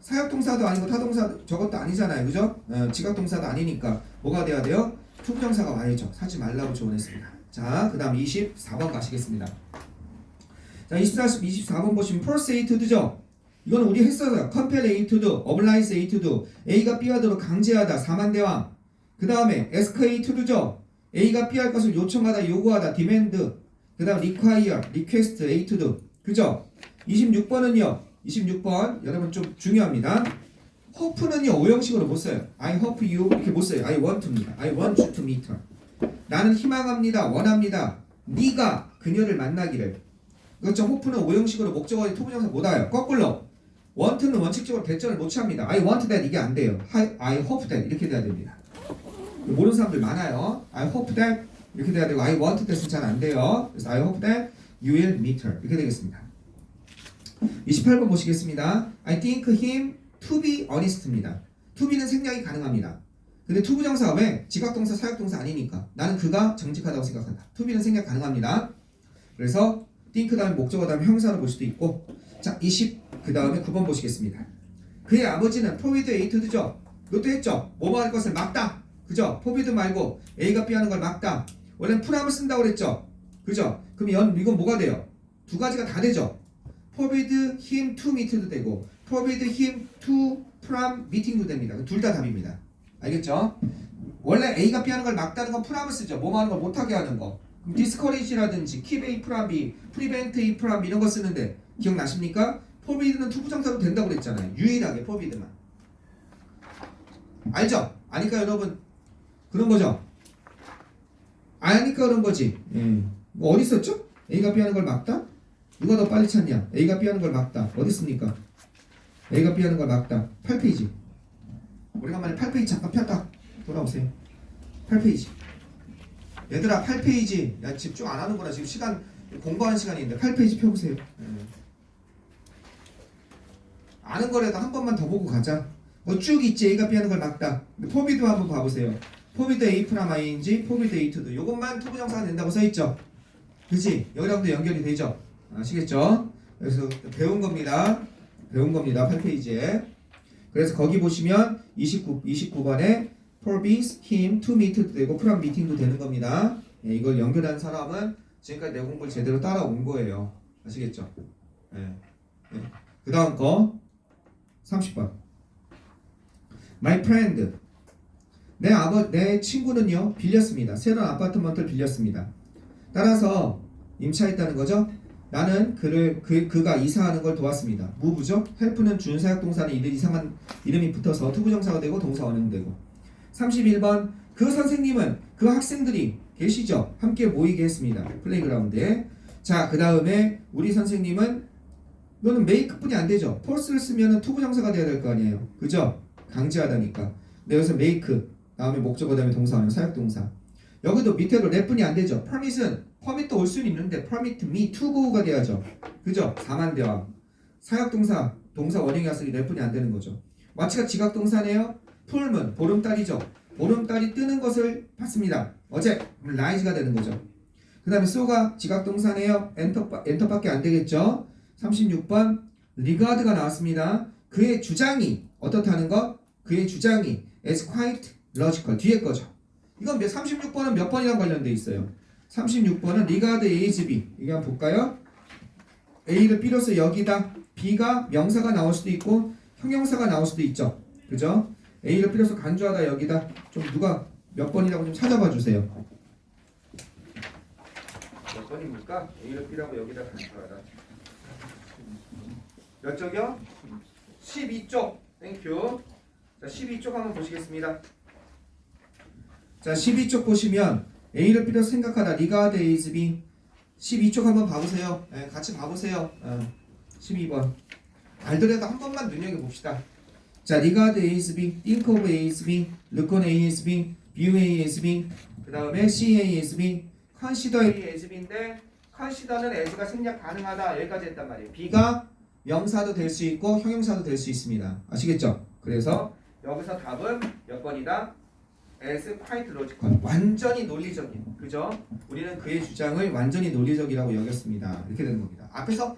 사역동사도 아니고 타동사 저것도 아니잖아요. 그죠? 지각동사도 아니니까 뭐가 돼야 돼요? 투부정사가 와야죠. 사지 말라고 조언했습니다. 자, 그 다음 24번 가시겠습니다. 자, 24번 보시면 persuade죠. 이건 우리 했어요. compellate, oblige, A가 B 하도록 강제하다, 사만대왕. 그 다음에 escalate죠. A가 B 할 것을 요청하다, 요구하다, demand. 그 다음 require, request, A to do. 그죠? 26번은요. 26번 여러분 좀 중요합니다. hope는요 오형식으로 못 써요. I hope you 이렇게 못 써요. I want to입니다. I want you to meet her. 나는 희망합니다. 원합니다. 네가 그녀를 만나기를. 그렇죠. hope는 오형식으로 목적어의 투부정사 못 와요. 거꾸로 want는 원칙적으로 대절을 못 취합니다. I want that 이게 안 돼요. I hope that 이렇게 돼야 됩니다. 모르는 사람들 많아요. I hope that 이렇게 돼야 되고 I want that은 잘 안 돼요. 그래서 I hope that you will meet her 이렇게 되겠습니다. 28번 보시겠습니다. I think him to be honest입니다. to be는 생략이 가능합니다. 근데 투부정사 왜? 지각동사, 사역동사 아니니까. 나는 그가 정직하다고 생각한다. to be는 생략 가능합니다. 그래서 think 다음에 목적어 다음에 형사로 볼 수도 있고. 자, 그 다음에 9번 보시겠습니다. 그의 아버지는 forbid A to do죠. 이것도 했죠. 뭐뭐 할 것을 막다. 그죠? forbid 말고 A가 B 하는 걸 막다. 원래는 프람을 쓴다고 그랬죠. 그죠? 그럼 이건 뭐가 돼요? 두 가지가 다 되죠. forbid him to meet도 되고 forbid him to prom meeting도 됩니다. 둘 다 답입니다. 알겠죠? 원래 A가 B 하는 걸 막다는 건 프람을 쓰죠. 뭐뭐 하는 걸 못하게 하는 거. discourage라든지 keep A from B, prevent A from B 이런 거 쓰는데 기억나십니까? forbid는 투부정사도 된다고 그랬잖아요. 유일하게 forbid만. 알죠? 아니까 여러분 그런 거죠? 아니까 그런 거지. 뭐 어디 있었죠? A가 B 하는 걸 막다? 누가 더 빨리 찾냐? A가 B 하는 걸 막다. 어디 있습니까? A가 B 하는 걸 막다. 8페이지. 오래간만에 8페이지 잠깐 폈다. 돌아오세요. 8페이지. 얘들아 8페이지. 야 집중 안 하는구나. 지금 시간 공부하는 시간인데 8페이지 펴보세요. 아는 거라도 한 번만 더 보고 가자. 뭐 쭉 있지. A가 B 하는 걸 막다. 포비드 한번 봐보세요. 포비드 A 프람 I인지 포비드 A 투도 요것만 투부정사가 된다고 써있죠. 그치? 여기랑도 연결이 되죠. 아시겠죠? 그래서 배운 겁니다. 8페이지에. 그래서 거기 보시면 29번에 forbids him to meet도 되고 from meeting도 되는 겁니다. 예, 이걸 연결한 사람은 지금까지 내 공부를 제대로 따라온 거예요. 아시겠죠? 예. 그 다음 거 30번. My friend. 내 친구는요 빌렸습니다. 새로운 아파트먼트를 빌렸습니다. 따라서 임차했다는 거죠. 나는 그가 이사하는 걸 도왔습니다. 무부죠? help는 준사역동사는 이상한 이름이 붙어서 투부정사가 되고 동사 원형되고. 31번 그 선생님은 그 학생들이 계시죠? 함께 모이게 했습니다. 플레이그라운드에. 자, 그 다음에 우리 선생님은 이거는 make뿐이 안 되죠. force를 쓰면은 투부정사가 돼야 될 거 아니에요. 그죠? 강제하다니까. 근데 여기서 make 다음에 목적어 다음에 동사 원형 사역동사. 여기도 밑에도 랩뿐이 안 되죠. permit도 올 수는 있는데 permit me to go가 돼야죠. 그죠? 4만대와 사역동사 동사 원형이 왔으니 랩뿐이 안 되는 거죠. 마치가 지각동사네요. 풀문 보름달이죠. 보름달이 뜨는 것을 봤습니다. 어제 rise가 되는 거죠. 그 다음에 so가 지각동사네요. 엔터밖에 안 되겠죠. 36번 regard가 나왔습니다. 그의 주장이 어떻다는 거? 그의 주장이 is quite logical 뒤에 거죠. 이건 36번은 몇 번이랑 관련돼 있어요. 36번은 regard is B. 이거 한번 볼까요? A를 B로서 여기다. B가 명사가 나올 수도 있고 형용사가 나올 수도 있죠. 그죠? A를 B로서 간주하다 여기다. 좀 누가 몇 번이라고 좀 찾아봐 주세요. 몇 번입니까? A를 B라고 여기다 간주하다. 몇 쪽이요? 12쪽. 땡큐. 자, 12쪽 한번 보시겠습니다. 자, 12쪽 보시면 A를 B로 생각하다 regard is B 12쪽 한번 봐보세요. 예, 같이 봐보세요. 12번. 알더라도 한 번만 눈여겨봅시다. 자, regard A as B, think of A as B, look on A as B, view A as B, 그 다음에 see A as B, consider A as B인데 consider는 as가 생략 가능하다 여기까지 했단 말이에요. B가 명사도 될 수 있고 형용사도 될 수 있습니다. 아시겠죠? 그래서 여기서 답은 몇 번이다? as quite logical. 완전히 논리적인. 그죠? 우리는 그의 주장을 완전히 논리적이라고 여겼습니다. 이렇게 되는 겁니다. 앞에서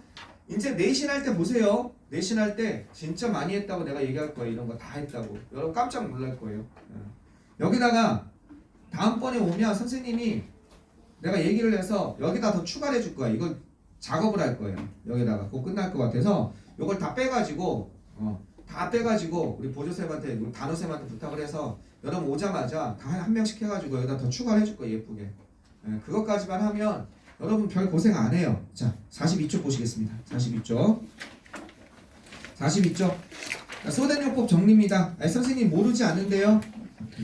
이제 내신할 때 보세요. 내신할 때 진짜 많이 했다고 내가 얘기할 거예요. 이런 거 다 했다고. 여러분 깜짝 놀랄 거예요. 여기다가 다음번에 오면 선생님이 내가 얘기를 해서 여기다 더 추가를 해줄 거야. 이거 작업을 할 거예요. 여기다가 곧 끝날 것 같아서 이걸 다 빼가지고 우리 보조쌤한테 우리 단호쌤한테 부탁을 해서 여러분 오자마자 다 한 명씩 해가지고 여기다 더 추가를 해줄 거예요. 예쁘게. 그것까지만 하면 여러분 별 고생 안 해요. 자, 42쪽 보시겠습니다. 42쪽. 소대용법 정리입니다. 선생님 모르지 않는데요.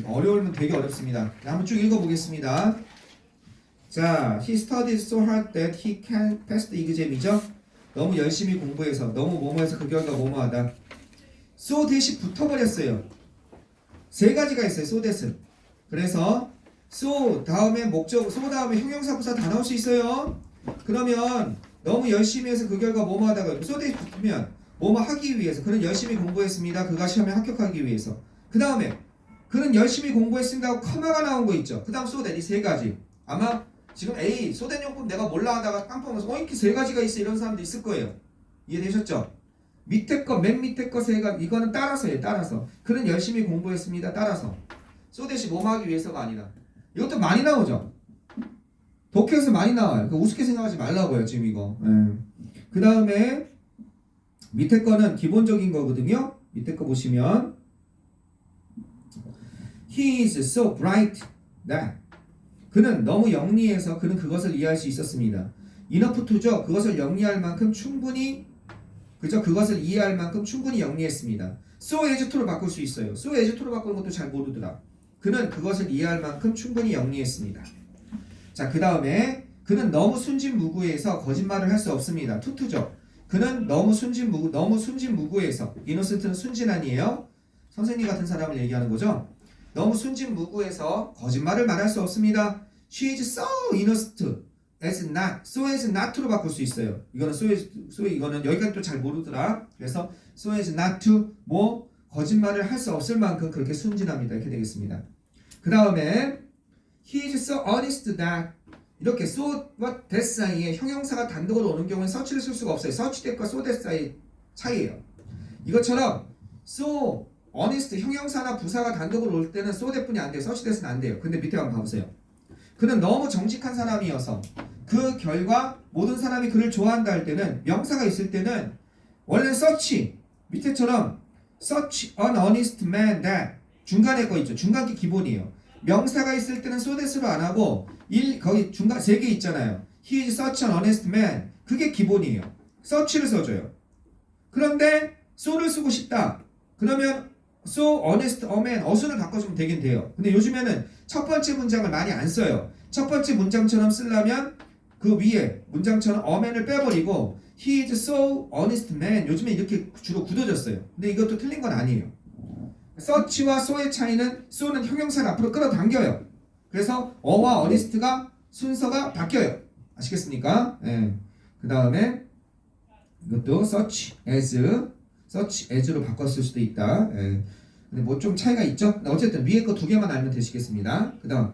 어려우면 되게 어렵습니다. 한번 쭉 읽어보겠습니다. 자, he studied so hard that he can pass the exam이죠. 너무 열심히 공부해서 너무 뭐뭐해서 그 결과 뭐뭐하다. so 대신 붙어버렸어요. 세 가지가 있어요. so that은. 그래서 so 다음에 목적, so 다음에 형용사 부사 다 나올 수 있어요. 그러면 너무 열심히 해서 그 결과 뭐뭐 하다가 so 대신 붙으면 뭐뭐 하기 위해서 그는 열심히 공부했습니다. 그가 시험에 합격하기 위해서. 그 다음에 그는 열심히 공부했습니다 하고 커마가 나온 거 있죠. 그 다음 so that 이 세 가지. 아마 지금 A so that 용법 내가 몰라 하다가 깜빡하면서 이렇게 세 가지가 있어 이런 사람도 있을 거예요. 이해되셨죠? 밑에 거 맨 밑에 거 세 가지 이거는 따라서예요. 따라서 그는 열심히 공부했습니다. 따라서 so that이 뭐뭐 하기 위해서가 아니라 이것도 많이 나오죠. 독해에서 많이 나와요. 우습게 생각하지 말라고요. 지금 이거. 그 다음에 밑에 거는 기본적인 거거든요. 밑에 거 보시면 He is so bright that 그는 너무 영리해서 그는 그것을 이해할 수 있었습니다. enough to죠. 그것을 영리할 만큼 충분히 그죠? 그것을 이해할 만큼 충분히 영리했습니다. so as to로 바꿀 수 있어요. so as to로 바꾸는 것도 잘 모르더라. 그는 그것을 이해할 만큼 충분히 영리했습니다. 자, 그 다음에 그는 너무 순진무구해서 거짓말을 할 수 없습니다. 투투죠. 그는 너무 순진무구해서 innocent는 순진한이에요. 선생님 같은 사람을 얘기하는 거죠. 너무 순진무구해서 거짓말을 말할 수 없습니다. She is so innocent as not, so as not로 바꿀 수 있어요. 이거는 이거는 여기까지 또 잘 모르더라. 그래서 so as not to 뭐 거짓말을 할 수 없을 만큼 그렇게 순진합니다. 이렇게 되겠습니다. 그 다음에 he is so honest that 이렇게 so와 that 사이에 형용사가 단독으로 오는 경우는 such를 쓸 수가 없어요. such that과 so that 사이 차이예요. 이것처럼 so honest 형용사나 부사가 단독으로 올 때는 so that뿐이 안 돼요. such that은 안 돼요. 근데 밑에 한번 봐보세요. 그는 너무 정직한 사람이어서 그 결과 모든 사람이 그를 좋아한다 할 때는 명사가 있을 때는 원래 such 밑에처럼 such an honest man that 중간에 거 있죠. 중간게 기본이에요. 명사가 있을 때는 so that으로 안 하고 거기 중간 세 개 있잖아요. He is such an honest man. 그게 기본이에요. such를 써줘요. 그런데 so를 쓰고 싶다. 그러면 so honest a man 어순을 바꿔주면 되긴 돼요. 근데 요즘에는 첫 번째 문장을 많이 안 써요. 첫 번째 문장처럼 쓰려면 그 위에 문장처럼 a man을 빼버리고 he is so honest man 요즘에 이렇게 주로 굳어졌어요. 근데 이것도 틀린 건 아니에요. such와 so의 차이는 so는 형용사를 앞으로 끌어당겨요. 그래서 어와 honest가 순서가 바뀌어요. 아시겠습니까? 네. 그 다음에 이것도 such as로 바꿨을 수도 있다. 네. 근데 뭐 좀 차이가 있죠? 어쨌든 위에 거 두 개만 알면 되시겠습니다. 그 다음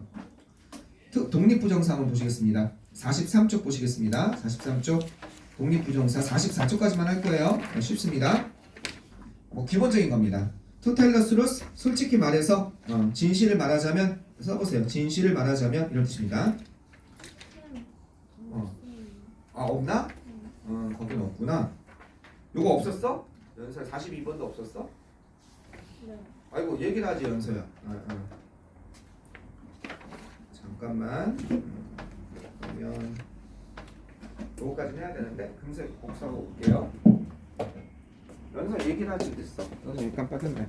독립부정사 한번 보시겠습니다. 43쪽 보시겠습니다. 43쪽 독립부정사 44쪽까지만 할 거예요. 쉽습니다. 뭐 기본적인 겁니다. To tell the truth, 솔직히 말해서 진실을 말하자면 써보세요. 진실을 말하자면 이런 뜻입니다. 없나? 거기는 없구나. 요거 없었어? 연서야 42번도 없었어? 네. 아이고 얘기를 하지 연서야. 잠깐만. 그러면 요거까지 해야 되는데 금세 복사하고 올게요. 연서 얘기를 하지 됐어. 너는 여기 깜빡했네.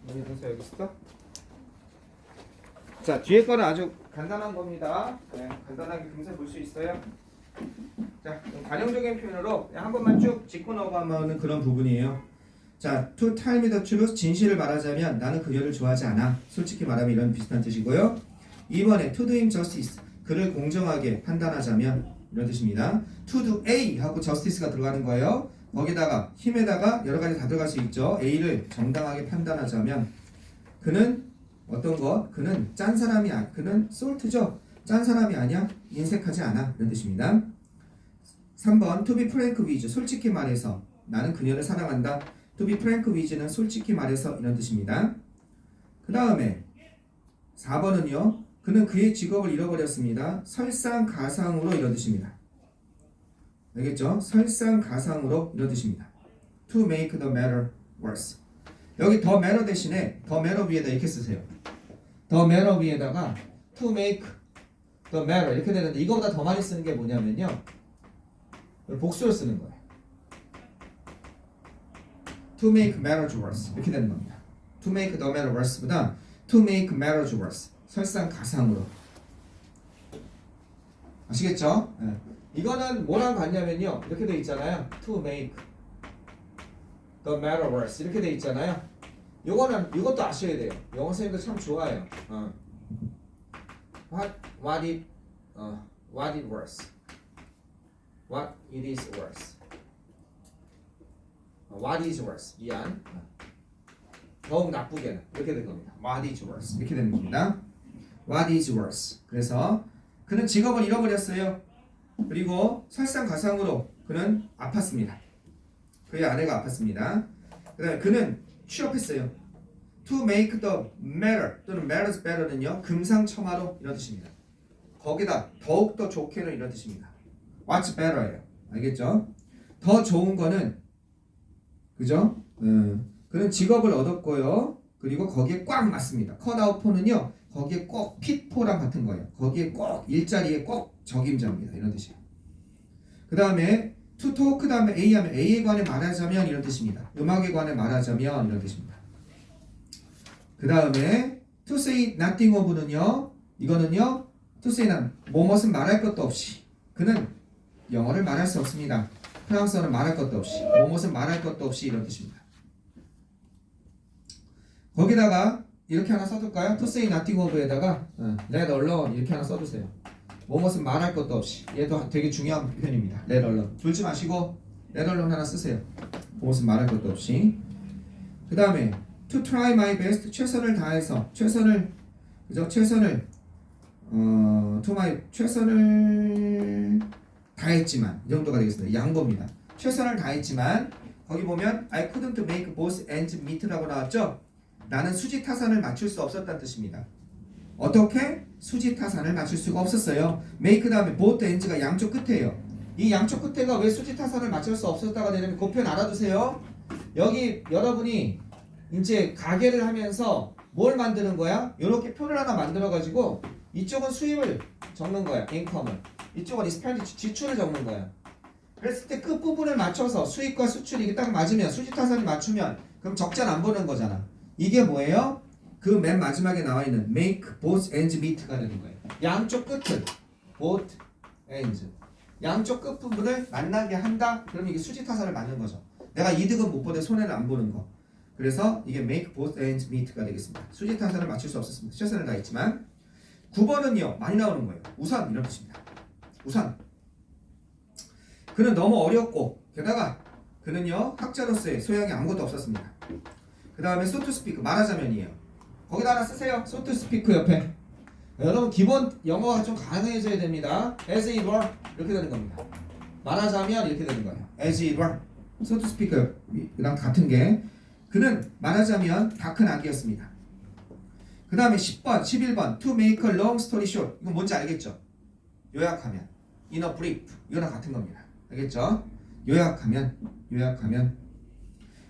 문이 동사 여기 있어? 자, 뒤에 거는 아주 간단한 겁니다. 네, 간단하게 금세 볼 수 있어요. 자, 관용적인 표현으로 그냥 한 번만 쭉 짚고 넘어가면 그런 부분이에요. 자, to tell me the truth, 진실을 말하자면 나는 그녀를 좋아하지 않아. 솔직히 말하면 이런 비슷한 뜻이고요. 2번에 to do him justice, 그를 공정하게 판단하자면 이런 뜻입니다. to do A 하고 justice가 들어가는 거예요. 거기다가 힘에다가 여러 가지 다 들어갈 수 있죠. A를 정당하게 판단하자면 그는 어떤 것? 그는 짠 사람이 아니, 그는 솔트죠. 짠 사람이 아니야. 인색하지 않아. 이런 뜻입니다. 3번 to be frank with, 솔직히 말해서 나는 그녀를 사랑한다. to be frank with는 솔직히 말해서 이런 뜻입니다. 그 다음에 4번은요. 그는 그의 직업을 잃어버렸습니다. 설상가상으로 이런 뜻입니다. 알겠죠? 설상가상으로 이런 뜻입니다. to make the matter worse. 여기 the matter 대신에 the matter 위에다 이렇게 쓰세요. the matter 위에다가 to make the matter 이렇게 되는데 이거보다 더 많이 쓰는 게 뭐냐면요. 복수를 쓰는 거예요. to make matters worse 이렇게 되는 겁니다. to make the matter worse보다 to make matters worse 설상가상으로 아시겠죠? 네. 이거는 뭐랑 같냐면요. 이렇게 돼 있잖아요. to make the matter worse 이렇게 돼 있잖아요. 이것도 아셔야 돼요. 영어 선생님도 참 좋아요. what it worse what it is worse what is worse 미안 더욱 나쁘게는 이렇게 된 겁니다. what is worse 이렇게 되는 겁니다. what is worse 그래서 그는 직업을 잃어버렸어요. 그리고 설상가상으로 그는 아팠습니다. 그의 아내가 아팠습니다. 그 다음에 그는 취업했어요. to make the matter 또는 matters better는요 금상첨화로 이런 뜻입니다. 거기다 더욱더 좋게는 이런 뜻입니다. what's better예요. 알겠죠? 더 좋은 거는 그죠? 그는 직업을 얻었고요. 그리고 거기에 꽉 맞습니다. cut out for는요 거기에 꼭 핏포랑 같은 거예요. 거기에 꼭 일자리에 꼭 적임자입니다. 이런 뜻이에요. 그 다음에 to talk 그 다음에 A 하면 A에 관해 말하자면 이런 뜻입니다. 음악에 관해 말하자면 이런 뜻입니다. 그 다음에 to say nothing of는요 이거는요 to say nothing 뭐뭇은 말할 것도 없이 그는 영어를 말할 수 없습니다. 프랑스어는 말할 것도 없이 뭐뭇은 말할 것도 없이 이런 뜻입니다. 거기다가 이렇게 하나 써둘까요? to say nothing of에다가 let alone 이렇게 하나 써두세요. 뭐뭇은 말할 것도 없이 얘도 되게 중요한 표현입니다. let alone 졸지 마시고 let alone 하나 쓰세요. 뭐뭇은 말할 것도 없이. 그 다음에 to try my best 최선을 다해서 최선을 다했지만 이 정도가 되겠습니다. 양보입니다. 최선을 다했지만 거기 보면 I couldn't make both ends meet라고 나왔죠. 나는 수지타산을 맞출 수 없었다는 뜻입니다. 어떻게? 수지타산을 맞출 수가 없었어요. make 다음에 both ends가 양쪽 끝에요. 이 양쪽 끝에가 왜 수지타산을 맞출 수 없었다가 되냐면 그 표현 알아두세요. 여기 여러분이 이제 가계를 하면서 뭘 만드는 거야? 이렇게 표를 하나 만들어 가지고 이쪽은 수입을 적는 거야. 인컴을. 이쪽은 expenditure 지출을 적는 거야. 그랬을 때 끝부분을 맞춰서 수입과 수출이 이게 딱 맞으면 수지타산이 맞추면 그럼 적자는 안 보는 거잖아. 이게 뭐예요? 그 맨 마지막에 나와 있는 make both ends meet가 되는 거예요. 양쪽 끝을 both ends 양쪽 끝 부분을 만나게 한다. 그럼 이게 수지타산을 맞는 거죠. 내가 이득은 못 보되 손해를 안 보는 거. 그래서 이게 make both ends meet가 되겠습니다. 수지타산을 맞출 수 없었습니다. 최선을 다했지만 9번은요 많이 나오는 거예요. 우선 이런 뜻입니다. 우선 그는 너무 어렵고 게다가 그는요 학자로서의 소양이 아무것도 없었습니다. 그 다음에 so to speak 말하자면이에요. 거기다 하나 쓰세요. so to speak 옆에. 여러분 기본 영어가 좀 가능해져야 됩니다. as it were 이렇게 되는 겁니다. 말하자면 이렇게 되는 거예요. as it were so to speak랑 같은 게 그는 말하자면 다 큰 악이었습니다. 그 다음에 10번, 11번 to make a long story short 이건 뭔지 알겠죠? 요약하면 in a brief 이거랑 같은 겁니다. 알겠죠? 요약하면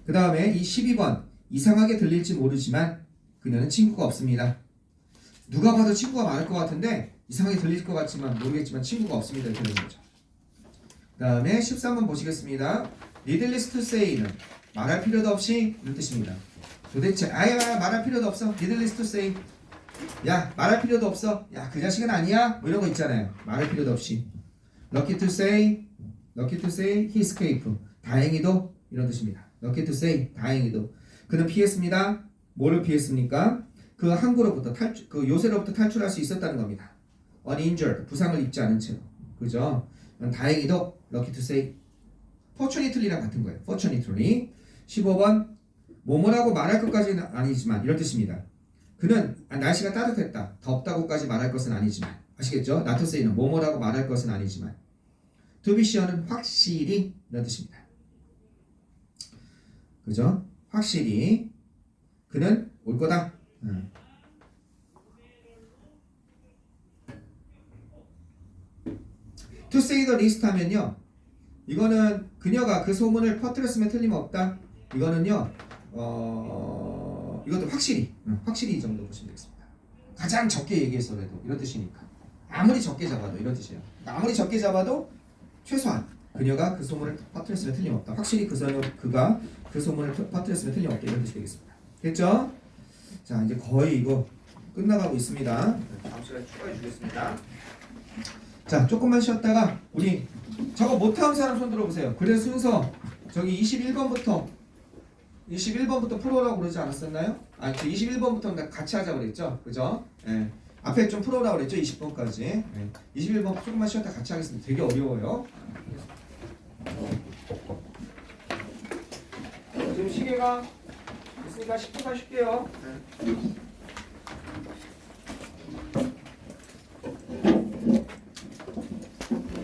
그 다음에 이 12번 이상하게 들릴지 모르지만 그녀는 친구가 없습니다. 누가 봐도 친구가 많을 것 같은데 이상하게 들릴 것 같지만 모르겠지만 친구가 없습니다. 이렇게 되는 거죠. 그 다음에 13번 보시겠습니다. needless to say는 말할 필요도 없이 이런 뜻입니다. 도대체 아야 말할 필요도 없어. needless to say. 야 말할 필요도 없어. 야 그 자식은 아니야. 뭐 이런 거 있잖아요. 말할 필요도 없이. lucky to say he escaped. 다행히도 이런 뜻입니다. lucky to say 다행히도 그는 피했습니다. 뭐를 피했습니까? 그 항구로부터 그 요새로부터 탈출할 수 있었다는 겁니다. uninjured 부상을 입지 않은 채로. 그죠? 다행히도 lucky to say fortunately랑 같은 거예요. fortunately. 15번 뭐뭐라고 말할 것까지는 아니지만 이런 뜻입니다. 그는 날씨가 따뜻했다. 덥다고까지 말할 것은 아니지만 아시겠죠? not to say는 뭐뭐라고 말할 것은 아니지만 to be sure는 확실히 이런 뜻입니다. 그죠? 확실히 그는 올 거다. to say the least 하면요. 이거는 그녀가 그 소문을 퍼뜨렸으면 틀림없다. 이거는요. 이것도 확실히 이 정도 보시면 되겠습니다. 가장 적게 얘기해서라도 이런 뜻이니까. 아무리 적게 잡아도 이런 뜻이에요. 그러니까 아무리 적게 잡아도 최소한 그녀가 그 소문을 퍼뜨렸으면 틀림없다. 확실히 그가 그 소문을 퍼뜨렸으면 틀림없다. 이런 뜻이 되겠습니다. 됐죠? 자 이제 거의 이거 끝나가고 있습니다. 다음 시간에 추가해 주겠습니다. 자 조금만 쉬었다가 우리 저거 못하는 사람 손 들어보세요. 그래서 순서 저기 21번부터 풀어라고 그러지 않았었나요? 아, 21번부터 같이 하자고 그랬죠? 그죠? 예. 앞에 좀 풀어라고 그랬죠? 20번까지. 예. 21번 조금만 쉬었다 같이 하겠습니다. 되게 어려워요. 지금 시계가 있으니까 10분만 쉴게요. 예.